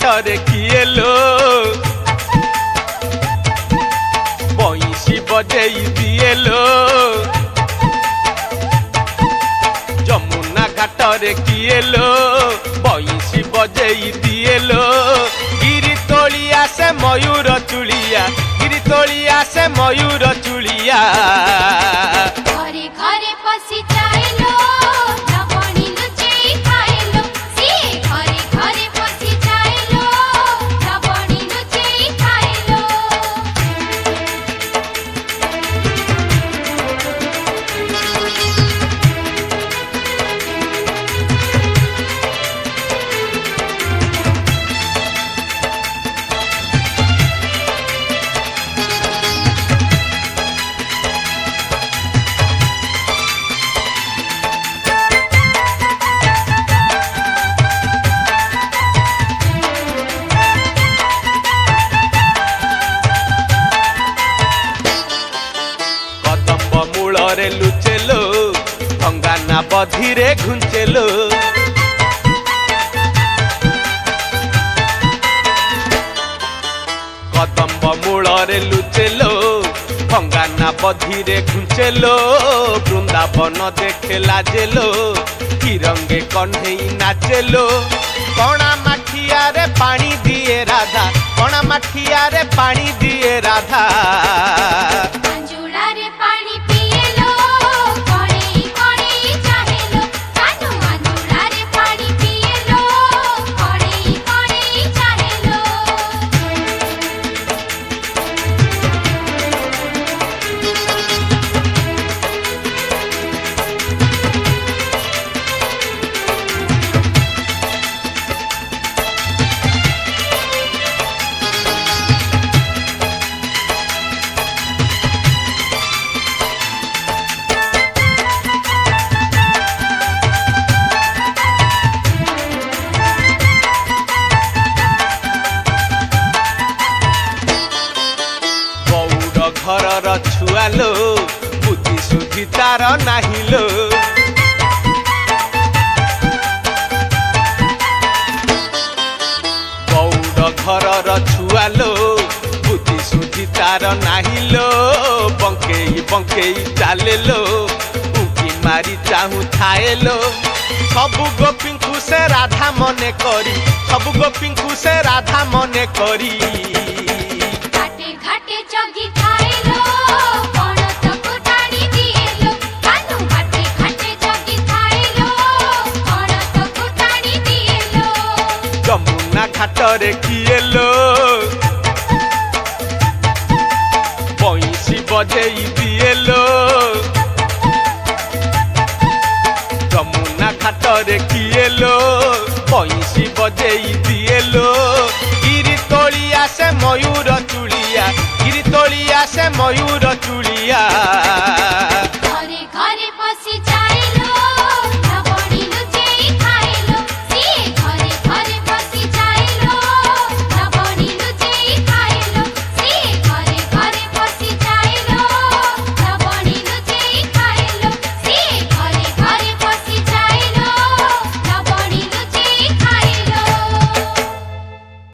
घाटरे किए लो बंशी बजेई दिए लो जमुना घाटरे किए लो बंशी बजेई दिए लो गिरी तोलिया से मयूर चुलिया गिरी तोलिया से मयूर चुलिया घरे घरे पसी जाइलो लवणी लुचेई खाइलो सी घरे घरे पसी जाइलो लवणी लुचेई खाइलो मूलरे लुचेलो भंगाना बधीरे घुंचेलो कदम्ब मूलरे लुचेलो भंगाना बधीरे घुंचेलो वृंदावन देखे लाजेलो तिरंगे कन्हई नाचेलो कणा माठिया रे पानी दिए राधा कणा माठिया रे पानी दिए राधा अंजुला रे पानी पिएलो कोणी कोणी चाहेलो कानू अंजुला रे पानी पिएलो कोणी कोणी चाहेलो घरर छुआलो बुद्धि सुधि तार नाहिलो गौड़ घरर छुआलो बुद्धि सुधि तार नाहिलो बंकेई बंकेई चालेलो उंकी मारी चाहू थाएलो सबु गोपींकु से राधा मने करी सबु गोपींकु से राधा मने करी घाटे घाटे जगी खाइलो कोण तको टाणी दिएलो कानू घाटे घाटे जगी खाइलो कोण तको टाणी दिएलो जमुना घाटरे किएलो बंशी बजेई दिएलो जमुना घाटरे किएलो बंशी बजेई दिएलो गिरी तोलिया से मयूर चुलिया गिरी तोलिया से मयूर चुलिया।